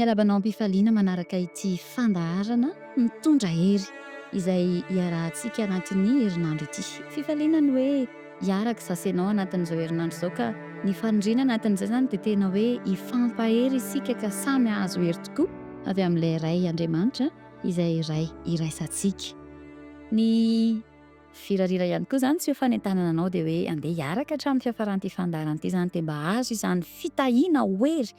Miarabanao am-pifaliana manaraka ity fandaharana mitondra hery izay hiarahantsika anatin'ny herinandro ity. Fifaliana ny hoe hiaraka sasenao anatin'izao herinandro izao ka ny fanindriana anatin'izay zany dia tena hoe hifampahery isika ka samy azo hery tokoa avy amin'ilay ray Andriamanitra izay iray iraisantsika. Ny firarira ihany koa zany tsy ho fanentanana anao dia hoe andeha hiaraka hatramin'ny fiafaran'ity fandaharana ity zany dia mba azo izany fitahiana hery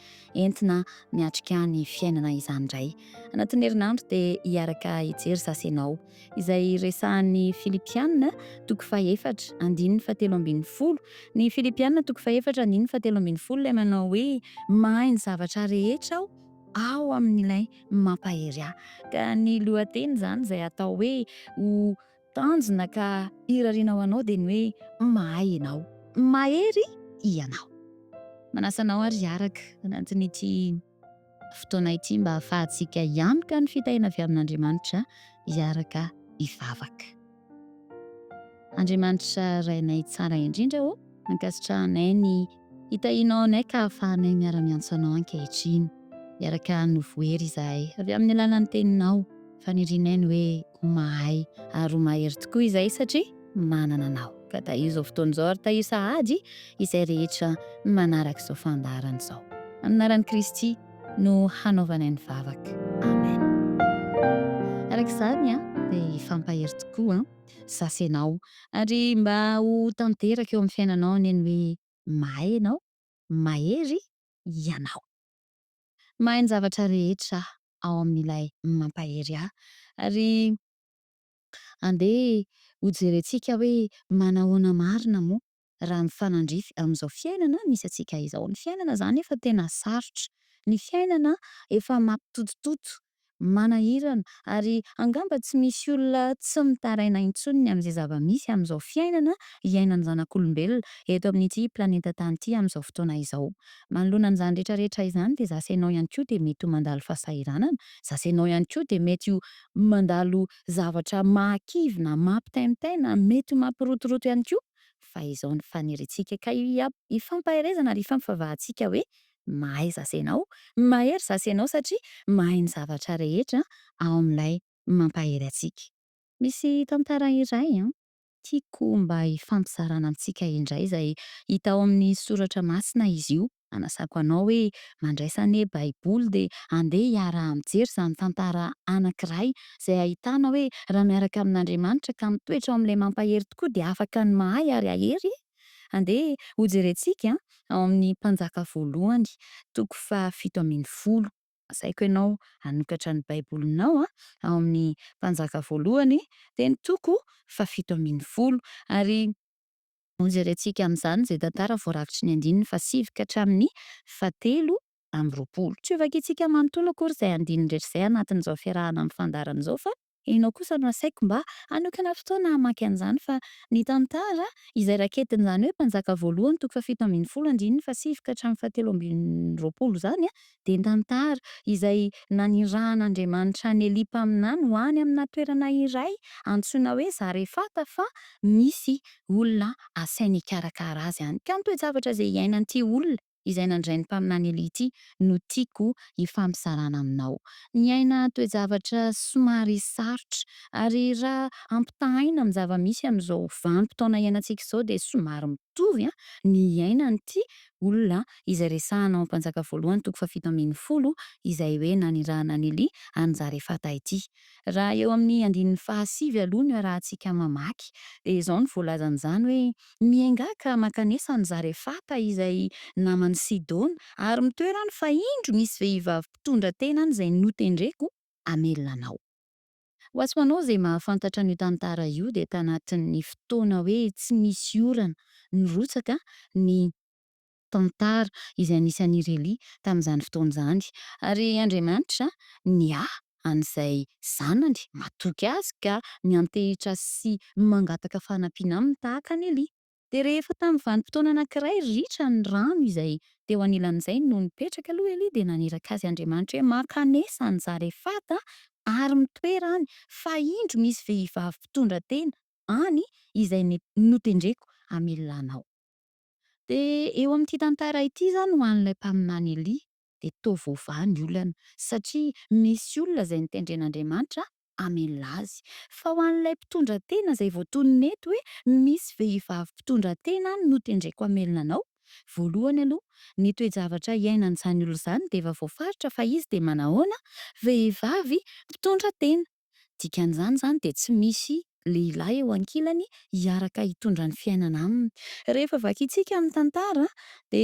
entina miatrika ny fiainana izany indray. Anatin'ny herinandro dia hiaraka hijery sasenao izay resahan'ny Filipiana toko faha-efatra andininy fahatelo ambin'ny folo. Ny Filipiana toko faha-efatra andininy fahatelo ambin'ny folo ilay manao hoe mahay ny zavatra rehetra ao amin'ilay mampahery ahy. Ka ny lohateny zany izay atao hoe ho tanjona ka hirariana ho anao dia ny hoe mahay ianao, mahery ianao. Manasa anao ary hiaraka anatin'ity fotoana ity mba ahafahantsika hiantoka ny fitahiana avy amin'Andriamanitra hiaraka hivavaka. Andriamanitra rainay tsara indrindra ankasitrahanay ny hitahianao anay ka ahafahanay miara-miantso anao ankehitriny. Hiaraka novoery izahay avy amin'ny alalan'ny teninao fanirianay ny hoe mahay ary mahery tokoa izay satria manana anao. Ka tahiry izao fotoana izao ary tahiry sahady izay rehetra manaraka izao fandaharana izao. Amin'ny anaran'i Kristy no hanaovanay ny vavaka. Amen. Araka izany dia hifampahery tokoa sasenao ary mba ho tanteraka eo amin'ny fiainanao ny hoe mahay ianao, mahery ianao. Mahay ny zavatra rehetra ao amin'ilay mampahery ahy ary andeha hojerentsika hoe manahoana marina moa raha mifanandrify amin'izao fiainana misy antsika izao. Ny fiainana zany efa tena sarotra, ny fiainana efa mampitotototo, manahirana ary angamba tsy misy olona tsy mitaraina intsony amin'izay zava-misy amin'izao fiainana iainan'ny zanak'olombelona eto amin'ity planeta tany ity amin'izao fotoana izao. Manoloana an'izany rehetrarehetra izany dia zasenao ihany koa dia mety ho mandalo fahasahiranana, zasenao ihany koa dia mety ho mandalo zavatra mahakivina, mampitaimitaina, mety ho mampirotoroto ihany koa. Fa izao ny faniriantsika ka hifampaherezana ary hifampivavahantsika hoe mahay zasenao, mahery zasenao satria mahay ny zavatra rehetra ao amin'ilay mampahery antsika. Misy tantara iray tiako mba hifampizarana amintsika indray izay hita ao amin'ny soratra masina izy io. Anasako anao hoe mandraisa anie baiboly dia andeha hiara mijery izany tantara anankiray izay ahitana hoe raha miaraka amin'Andriamanitra ka mitoetra ao amin'ilay mampahery tokoa dia afaka ny mahay ary ahery. Andeha hojerentsika ao amin'ny mpanjaka voalohany toko fahafito ambin'ny folo. Asaiko ianao hanokatra ny baibolinao ao amin'ny mpanjaka voalohany dia ny toko fahafito ambin'ny folo ary hojerentsika amin'izany izay tantara voarakitry ny andininy fahasivy ka hatramin'ny fahatelo amby roapolo. Tsy ho vakintsika manontolo akory izay andininy rehetra izay anatin'izao fiarahana amin'ny fandaharana izao fa ianao kosa no asaiko mba hanokana fotoana hamaky an'izany fa ny tantara izay raketin'izany hoe mpanjaka voalohany toko fahafito ambin'ny folo andininy fahasivy ka hatramin'ny fahatelo ambin'ny roapolo izany dia ny tantara izay nanirahan'Andriamanitra ny Eli mpaminany ho any amina toerana iray antsoina hoe Zarefata fa misy olona asainy hikarakara azy any. Ka ny toe-javatra izay iainan'ity olona izay nandray ny mpaminany Eli ity no tiako hifampizarana aminao. Ny aina toe-javatra somary sarotra ary raha ampitahaina amin'ny zava-misy amin'izao vanim-potoana iainantsika izao dia somary mitovy ny iainan'ity olona izay resahana ao am-mpanjaka voalohany toko fahafito ambin'ny folo izay hoe nanirahana ny Eli any Zarefata ity. Raha eo amin'ny andininy fahasivy aloha no arahantsika mamaky dia izao no voalaza an'izany hoe miaingaka makanesa ny Zarefata izay naman'i Sidona ary mitoerany fa indro misy vehivavy mpitondra tenany izay notendreko hamelona anao. Ho azy ho anao izay mahafantatra an'io tantara io dia tanatin'ny fotoana hoe tsy misy orana nirotsaka ny tantara izay nisy an'iry Eli tamin'izany fotoana izany ary Andriamanitra an'izay zanany matoky azy ka miantehitra sy mangataka fanampiana aminy tahaka ny Eli. Dia rehefa tamin'ny vanim-potoana anankiray ritra ny rano izay teo anilan'izay no nipetraka aloha Eli dia naniraka azy Andriamanitra hoe makanesa ny Zarefata ary mitoera any fa indro misy vehivavy mpitondra tena any izay notendreko hamelona anao. Dia eo amin'ity tantara ity zany ho an'ilay mpaminany Eli de toa vaovao ny olana satria misy olona izay nitendren'Andriamanitra hamelona azy. Fa ho an'ilay mpitondra tena izay voatonona eto hoe misy vehivavy mpitondra tena no tendreko hamelona anao. Voalohany aloha, ny toe-javatra iainan'izany olona izany de efa voafaritra fa izy de manahoana? Vehivavy mpitondra tena. Dikan'izany zany de tsy misy lehilahy eo ankilany hiaraka hitondra ny fiainana aminy. Rehefa vakitsika amin'ny tantara de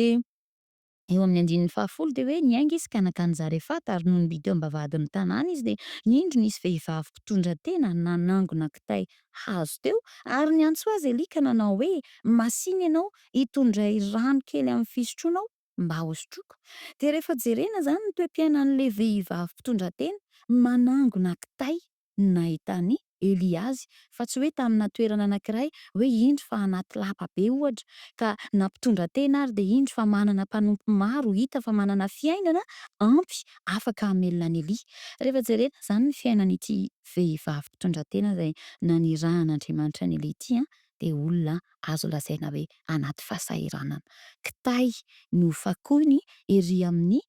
eo amin'ny 15 de hoe niainga izy ka nakany Zarefata ary noho nibidy eo am-bavahadin'ny tanàna izy de nindry nisy vehivavy mpitondra tena nanangona kitay hazo teo ary niantso azy elia ka nanao hoe masiny ianao hitondray rano kely amin'ny fisotronao mba hosotroako. De rehefa jerena zany ny toe-piainan'le vehivavy mpitondra tena manangona kitay nahitany Eliazy fa tsy hoe tamina toerana anankiray hoe indro fa anaty lapa be ohatra ka nampitondra tena ary de indro fa manana mpanompo maro hita fa manana fiainana ampy afaka hamelona ny Elia. Rehefa jerena zany ny fiainan'ity vehivavy mpitondra tena izay nanirahan'Andriamanitra ny Elia ity de olona azo lazaina hoe anaty fahasahiranana. Kitay no fakony ery amin'ny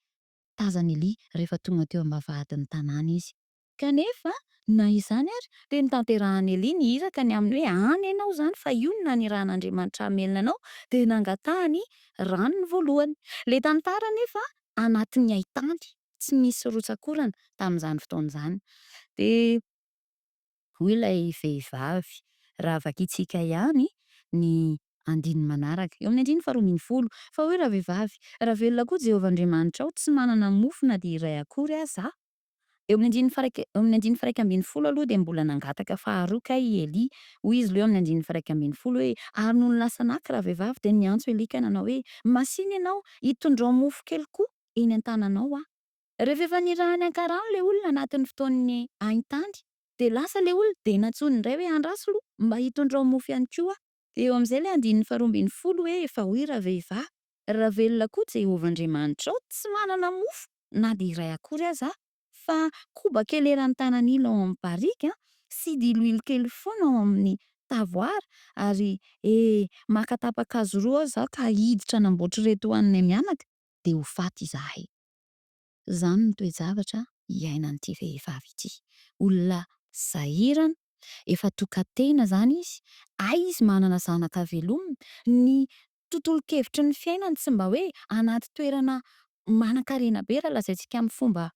tazan'i Elia rehefa tonga teo am-bavahadin'ny tanàna izy. Kanefa na izany ary de nitanterahan'i Elia ny hira ka ny aminy hoe any ianao zany fa io no nanirahan'Andriamanitra hamelona anao de nangatahany rano ny voalohany. Le tantara nefa anatin'ny haintany tsy misy rotsakorana tamin'izany fotoana izany. De hoy ilay vehivavy raha vakitsika ihany ny andiny manaraka eo amin'ny 15 fa hoy raha vehivavy raha velona koa Jehovah'Andriamanitrao tsy manana mofo na dia iray akory aza aho. Eo amin'ny 11 aloha de mbola nangataka faharoa kay Elia. Hoy izy leo amin'ny 11 hoe ary noho ny lasa naky raha vehivavy de niantso Elia ka nanao hoe masiny ianao hitondrao mofo kely koa eny an-tananao aho. Rehefa efa nirahany an-karano le olona anatin'ny fotoan'ny haintany de lasa le olona de nantsony indray hoe andraso aloha mba hitondrao mofo ihany koa aho. De eo amin'izay le 12 hoe efa hoy raha vehivavy raha velona koa Jehovah'Andriamanitrao tsy manana mofo na de iray akory aza aho fa kobaka eleran'ny tanan'ila ao amin'ny barika sy diloilo kely foana ao amin'ny tavoara ary maka tapa-kazo roa aho zaho ka hiditra hanamboatra ireto hoanina mianaka de ho faty izahay. Zany ny toe-javatra iainan'ity vehivavy ity. Olona sahirana, efa tokan-tena zany izy, izy manana zanaka velomina, ny tontolo-kevitry ny fiainany tsy mba hoe anaty toerana manan-karena be raha lazaintsika amin'ny fomba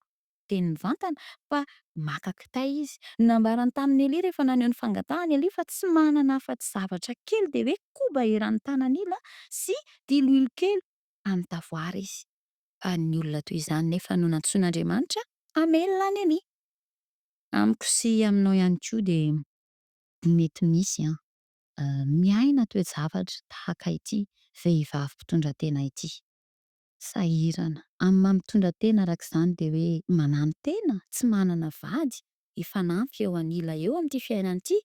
teny mivantana fa maka kitay izy. Nambarany tamin'ny Elia rehefa naneho ny fangatahany Elia fa tsy manana afa-tsy zavatra kely de hoe koba eran'ny tanan'ila sy diloilo kely amin'ny tavoara izy. Fa ny olona toy izany nefa no nantsoin'Andriamanitra hamelona any Elia. Amiko sy aminao ihany koa de mety misy miaina toe-javatra tahaka ity vehivavy mpitondra tena ity. Sahirana amin'ny maha mitondra tena arak'izany de hoe manano tena, tsy manana vady, hifanampy eo anila eo amin'ity fiainana ity.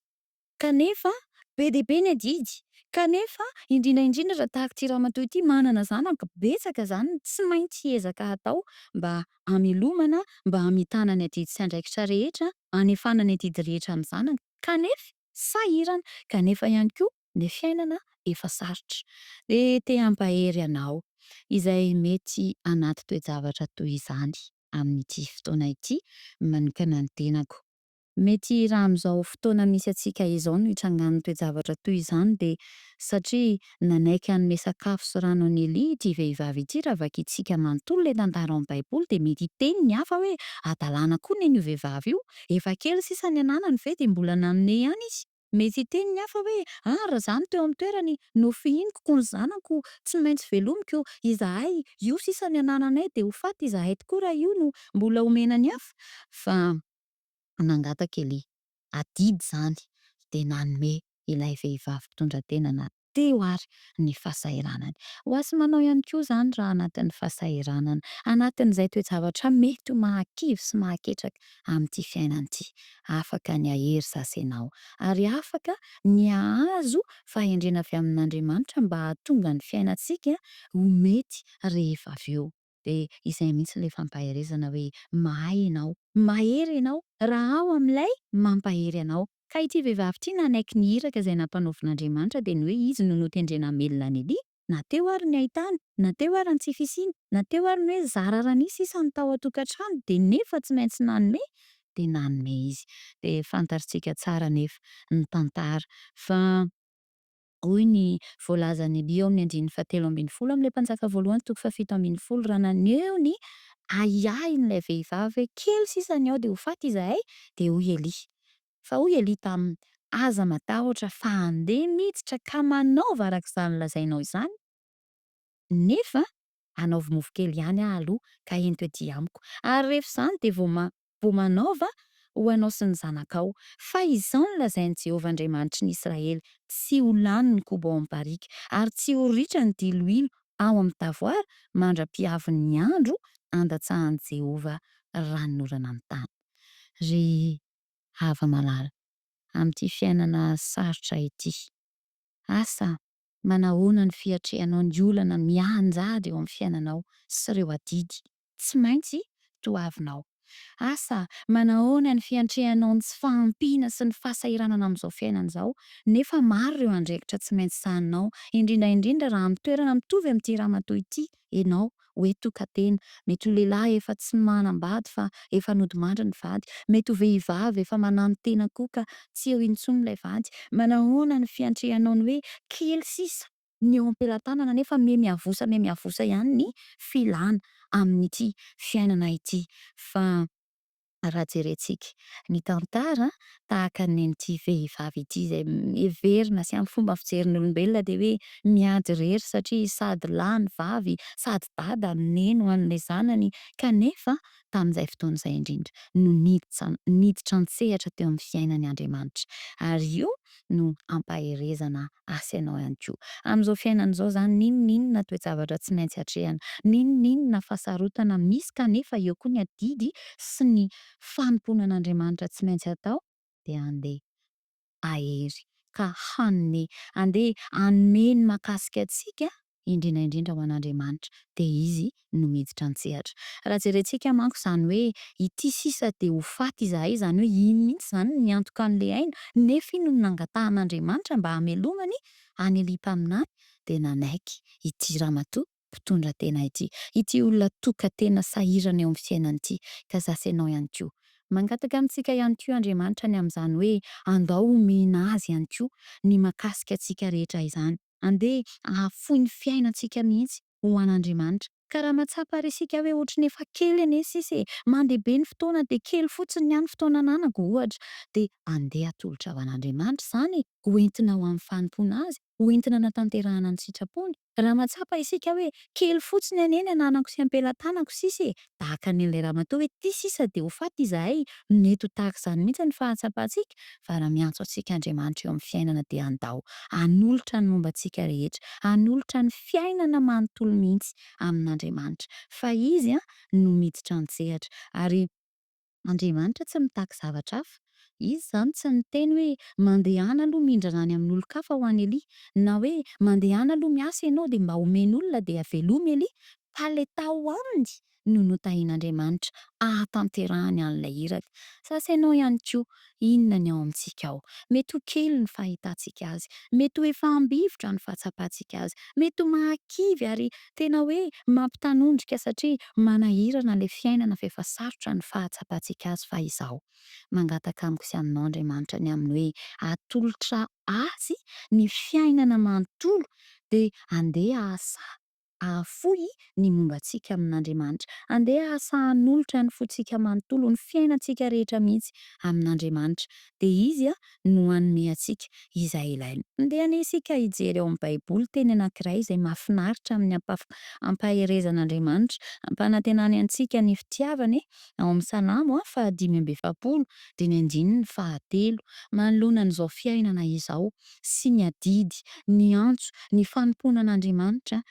Kanefa be de be ny adidy. Kanefa indrindra indrindra raha tahaka ity ramatoa ity manana zanaka betsaka zany tsy maintsy hiezaka atao mba hamelomana, mba hamitana ny adidy sy andraikitra rehetra, hanefana ny adidy rehetra amin'ny zanaka. Kanefa sahirana, kanefa ihany koa ny fiainana efa sarotra. De te hampahery anao izay mety anaty toe-javatra toy izany amin'ity fotoana ity manokana ny tenako. Mety raha amin'izao fotoana misy atsika izao no hitrangan'ny toe-javatra toy izany de satria nanaiky hanome sakafo sy rano an'i Elia ity vehivavy ity raha vakitsika manontolo le tantara ao amin'ny Baiboly de mety hiteny ny hafa hoe adalàna koa nen'io vehivavy io, efa kely sisa ny ananany ve de mbola nanome ihany izy. Mety hiteny ny hafa hoe raha zany teo amin'ny toerany no fihiniko ko ny zanako tsy maintsy velomiko izahay, io sisa ny anananay de ho faty izahay tokoa raha io no mbola omena ny hafa. Fa nangataka Elia, adidy zany de nanome ilay vehivavy mpitondra tena na teo ary ny fahasahiranany. Ho azy manao ihany koa zany raha anatin'ny fahasahiranana, anatin'izay toe-javatra mety ho mahakivy sy mahaketraka amin'ity fiainana ity. Afaka ny ahery zasy ianao ary afaka ny ahazo fahendrena avy amin'Andriamanitra mba hahatonga ny fiainantsika ho mety rehefa avy eo. De izay mihitsy le fampaherezana hoe mahay ianao, mahery ianao raha ao amin'ilay mampahery anao. Ka ity vehivavy ity nanaiky ny hiraka izay nampanaovin'Andriamanitra de ny hoe izy no notendrena hamelona ny Elia na teo ary ny ahitany, na teo ary ny tsy fisiany, na teo ary ny hoe zara raha nisy isany tao an-tokantrano de nefa tsy maintsy nanome, de nanome izy. De fantatritsika tsara nefa ny tantara fa hoy ny voalazany Lia ao amin'ny andininy fahatelo ambin'ny folo am'le mpanjaka voalohany toko fahafito ambin'ny folo raha naneho ny ahiahin'ilay vehivavy hoe kely sisany ao de ho faty izahay, de hoy Elia. Fa hoy Elia taminy: "Aza matahotra fa andeha miditra ka manaova arak'izany lazainao izany, nefa hanaovy mofo kely ihany aho aloha ka ento ety amiko. Ary rehefa izany de vao manaova ho anao sy ny zanakao. Fa izao no lazain'i Jehovah Andriamanitry ny Israely: tsy ho lany ny koba ao amin'ny barika, ary tsy ho ritra ny diloilo ao amin'ny tavoara mandra-piavin'ny andro andatsahan'i Jehovah raha norana amin'ny tany." Ry hava-malala, am'ty fiainana sarotra ity, asa manahoana ny fiatrehanao ny olana mianjady eo amin'ny fiainanao sy ireo adidy tsy maintsy toavinao? Asa manahoana ny fiantrehanao ny tsy fahampiana sy ny fahasahiranana amin'izao fiainana izao, nefa maro ireo andraikitra tsy maintsy sahaninao, indrindra raha amin'ny toerana mitovy amin'ity ramatoa ity, ianao hoe tokan-tena, mety ho lehilahy efa tsy manambady fa efa nodimandry ny vady, mety ho vehivavy efa manano-tena koa ka tsy eo intsony ilay vady. Manahoana ny fiantrehanao ny hoe kely sisa ny eo am-pelantanana nefa miamiavosa ihany ny filàna amin'ity fiainana ity. Fa raha jerentsika ny tantara tahaka ny an'ity vehivavy ity izay heverina sy amin'ny fomba fijerin'ny olombelona de hoe miady rery satria sady lahy ny vavy, sady dada ny neny ho an'ilay zanany, kanefa tamin'izay fotoana izay indrindra no niditra an-tsehatra teo amin'ny fiainan'i Andriamanitra. Ary io no ampaherezana asa ianao ihany koa. Amin'izao fiainana izao zany n'inona toe-javatra tsy maintsy hatrehana, n'inona fahasarotana misy kanefa eo koa ny adidy sy ny fanompoana an'Andriamanitra tsy maintsy atao, de andeha ahery ka hanome, andeha hanome ny mahakasika antsika indrindra ho an'Andriamanitra, de izy no miditra an-tsehatra. Raha jerentsika manko zany hoe ity sisa de ho faty izahay, zany hoe iny mihitsy zany no niantoka an'le aina, nefa iny no nangatahan'Andriamanitra mba hamelomany any Elia-paminany, de nanaiky ity ramatoa mpitondra tena ity olona tokan-tena sahirana eo amin'ny fiainany ity. Ka zasy ianao ihany koa mangataka amintsika ihany koa Andriamanitra ny amin'izany hoe andao omena azy ihany koa ny mahakasika antsika rehetra izany. Andeha ahafoy ny fiainantsika mihitsy ho an'Andriamanitra. Ka raha mahatsapa ary isika hoe ohatry ny efa kely anie sisa mandeha ny fotoana de kely fotsiny ihany fotoana ananako ohatra, de andeha atolotra ho an'Andriamanitra zany ho entina ho amin'ny fanompoana azy, ho entina hanatanterahana ny sitrapony. Raha mahatsapa isika hoe kely fotsiny anie ny ananako sy ampelantanako sisa, tahaka an'ilay ramatoa hoe ty sisa de ho faty izahay, mety ho tahaka izany mihitsy ny fahatsapantsika. Fa raha miantso antsika Andriamanitra eo amin'ny fiainana de andao hanolotra ny momba antsika rehetra, hanolotra ny fiainana manontolo mihitsy amin'Andriamanitra, fa izy no miditra an-tsehatra. Ary Andriamanitra tsy mitaky zavatra hafa. Izy zany tsy niteny hoe mandehana aloha mihindrana any amin'olon-kafa ho an'ny Elia, na hoe mandehana aloha miasa ianao de mba omen'olona de haveloma Elia, fa le tao aminy no notahian'Andriamanitra ahatanterahany an'ilay iraka. Sasa ianao ihany koa, inona ny ao amintsika ao? Mety ho kely ny fahitantsika azy, mety ho efa ambivotra ny fahatsapantsika azy, mety ho mahakivy ary tena hoe mampitanondrika satria manahirana le fiainana fa efa sarotra ny fahatsapantsika azy. Fa izao mangataka amiko sy aminao Andriamanitra ny aminy hoe atolotra azy ny fiainana manontolo, de andeha ahafoy ny momba antsika amin'Andriamanitra, andeha asa hanolotra ny fontsika manontolo, ny fiainantsika rehetra mihitsy amin'Andriamanitra, de izy no hanome antsika izay ilaina. Andeha anie isika hijery ao amin'ny baiboly teny anankiray izay mahafinaritra amin'ny ampaherezan'Andriamanitra, ampanantenany antsika ny fitiavany ao amin'ny Salamo fahadimy amby efapolo de ny andininy fahatelo. Manoloana an'izao fiainana izao sy ny adidy, ny antso, ny fanompoana an'Andriamanitra,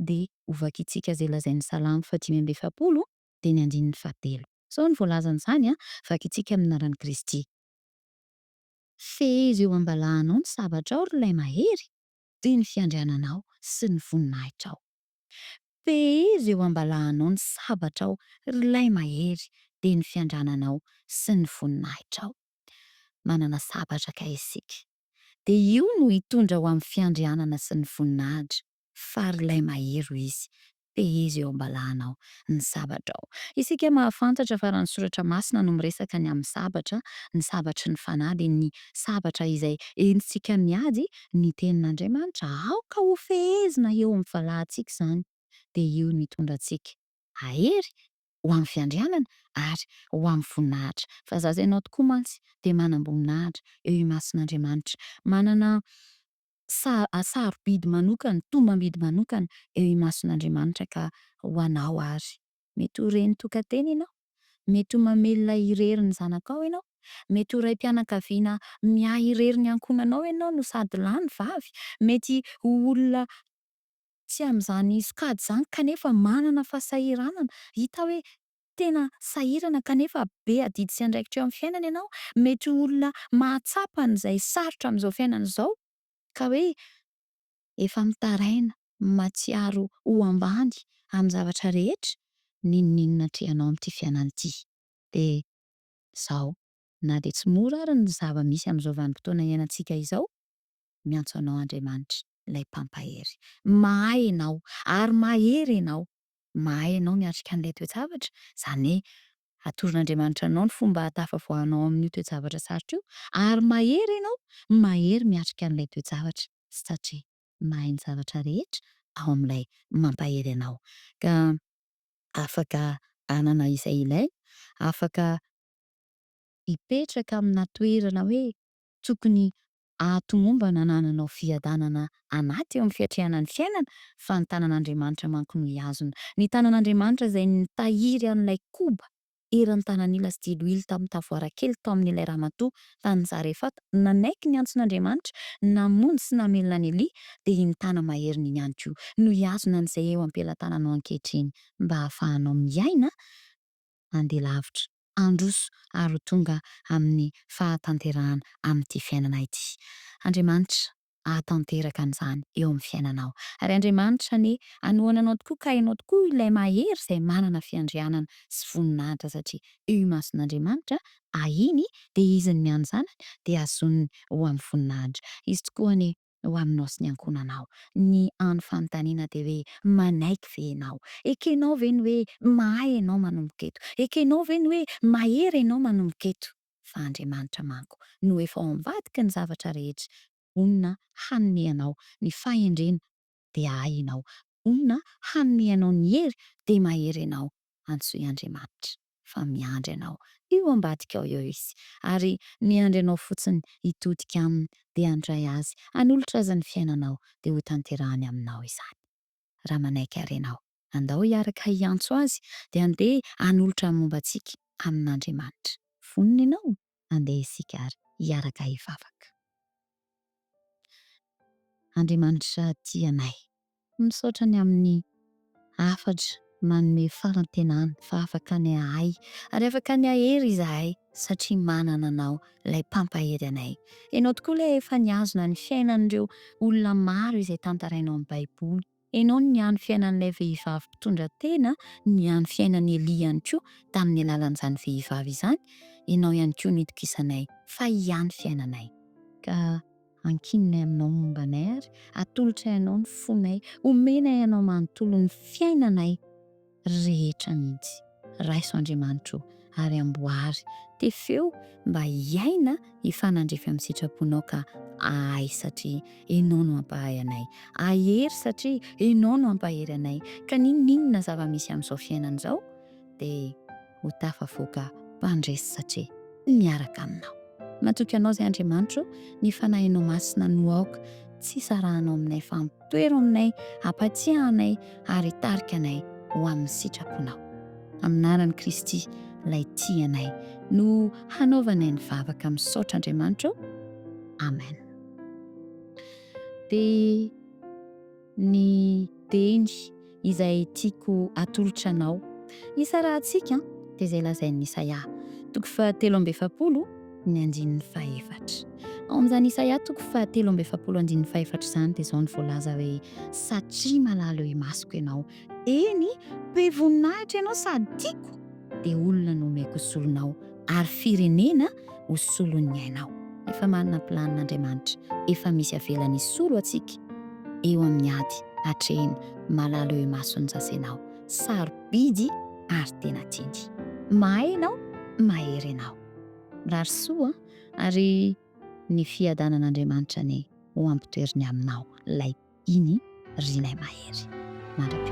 de ovakitsika zay lazain'ny Salamo fahadimy amby efapolo de ny andininy fahatelo. Zao ny voalazan'izany vakitsika amin'ny anaran'i Kristy. Feheza eo ambalahanao ny sabatrao ry lay mahery, de ny fiandriananao sy ny voninahitrao. Feheza eo ambalahanao ny sabatrao ry lay mahery, de ny fiandriananao sy ny voninahitrao. Manana sabatra ka isika, de io no hitondra ho amin'ny fiandrianana sy ny voninahitra. fary ilay mahery hoy izy. De izy eo am-balanao ny sabatra ao. Isika mahafantatra fa raha ny soratra masina no miresaka ny amin'ny sabatra, ny sabatry ny fanahy de ny sabatra izay entintsika miady ny tenin'Andriamanitra aoka ho fehezina eo amin'ny valahantsika izany. De io no hitondra antsika ahery ho amin'ny fiandrianana ary ho amin'ny voninahitra. Fa zaza ianao tokoa mantsy de manam-boninahitra eo imasin'Andriamanitra. Manana sarobidy manokana, tombam-bidy manokana eo imasin'Andriamanitra ka ho anao ary. Mety ho renin-tokantena ianao, mety ho mamelona irery ny zanakao ianao, mety ho raim-pianakaviana miahy irery ny ankohonanao ianao no sady lahy ny vavy, mety ho olona tsy amin'izany sokady izany kanefa manana fahasahiranana, hita hoe tena sahirana kanefa be adidy sy andraikitra eo amin'ny fiainana ianao, mety ho olona mahatsapa an'izay sarotra amin'izao fiainana izao ka hoe efa mitaraina matsiaro ho ambany amin'ny zavatra rehetra, n'inon'inona trehanao amin'ity fiainana ity. De izao, na de tsy mora ary ny zava-misy amin'izao vanim-potoana iainantsika izao, miantso anao Andriamanitra, ilay mpampahery. Mahay ianao ary mahery ianao. Mahay ianao miatrika an'ilay toe-javatra, izany hoe atoron'Andriamanitra anao ny fomba ahatafavoahanao amin'io toe-javatra sarotra io, ary mahery ianao, mahery miatrika an'ilay toe-javatra satria mahay ny zavatra rehetra ao amin'ilay mampahery anao. Ka afaka anana izay ilaina, afaka hipetraka amina toerana hoe tokony ahatongombana anananao fiadanana anaty eo amin'ny fiatrehanany fiainana, fa ny tanan'Andriamanitra manko no hiazona. Ny tanan'Andriamanitra izay nitahiry an'ilay koba eran'ny tanan'ila sy diloilo tamin'ny tavoara kely tao amin'ilay ramatoa tany Zarefata, nanaiky ny antson'Andriamanitra, namonjy sy namelona ny Elia, de iny tana mahery iny ihany koa no hiazona an'izay eo am-pelantananao ankehitriny mba ahafahanao miaina andeha lavitra, handroso ary ho tonga amin'ny fahatanterahana amin'ity fiainana ity. Andriamanitra ahatanteraka an'izany eo amin'ny fiainanao. Ary Andriamanitra ny hanohana anao tokoa ka hainao tokoa ilay mahery izay manana fiandrianana sy voninahitra satria eo imasin'Andriamanitra ahiny de izy ny miany zanany de azoniny ho amin'ny voninahitra. Izy tokoa ny ho aminao sy ny ankohonanao. Ny andro fanontaniana de hoe manaiky ve ianao? Ekenao ve ny hoe mahay ianao manomboka eto? Ekenao ve ny hoe mahery ianao manomboka eto? Fa Andriamanitra manko no efa ao ambadika ny zavatra rehetra. Onona hanome anao ny fahendrena de ahay ianao. Onona hanome anao ny hery de mahery ianao. Antsoy Andriamanitra fa miandry anao io ambadika ao eo izy, ary miandry anao fotsiny hitodika aminy de handray azy, hanolotra azy ny fiainanao de ho tanterahany aminao izany. Raha manaiky ary ianao, andao hiaraka hiantso azy de andeha hanolotra momba antsika amin'Andriamanitra. Vonona ianao, andeha isika ary hiaraka hivavaka. Andriamanitra tianay, misaotra ny amin'ny hafatra manome farantenana fa afaka ny ahay ary afaka ny ahery izahay satria manana anao ilay mpampahery anay. Ianao tokoa ilay efa niazona ny fiainan'ireo olona maro izay tantarainao amin'ny Baiboly. Ianao no niany fiainan'ilay vehivavy mpitondra tena, niany fiainan'ny Elia ihany koa tamin'ny alalan'izany vehivavy izany. Ianao ihany koa nitokisanay fa hiany fiainanay. Ka ankinonay aminao mombanay ary atolotra ianao ny fonay, omenay ianao manontolo ny fiainanay rehetra mihitsy. Raiso Andriamanitra ary amboary tefeo mba hiaina hifanandrefy amin'ny sitraponao ka ahay satria ianao no ampahay anay, ahery satria ianao no ampahery anay, ka n'inon'inona zava-misy amin'izao fiainana izao de ho tafavoaka mpandresy satria miaraka aminao. Matoky anao izay Andriamanitra, ny fanahinao masina no aoka, tsy sarahanao aminay fa ampitoero aminay, ampatsiahanay ary tarika anay ho amin'ny sitraponao. Amin'ny anaran'i Kristy ilay tianay no hanaovanay ny vavaka misaotra Andriamanitra. Amen. De ny teny izay tiako atolotra anao isarahantsika de izay lazain'ny Isaia 3:7 ny andininy 4. Ao amin'izany Isaia 3:7 izany de izao ny voalaza hoe satria malalo eo imasoko ianao, eny be voninahitra ianao sady tiako, de olona no omeko solonao ary firenena ho solon'ny ainao. Efa manana planina Andriamanitra, efa misy avelany hisolo antsika eo amin'ny ady hatrehina malalo eo mason'ny sasenao, sarobidy ary tena tiny. Mahay ianao, mahery ianao. Rary soa ary ny fiadanan'Andriamanitra ny ho ampitoeriny aminao lay iny rinay mahery. Mandra-pio.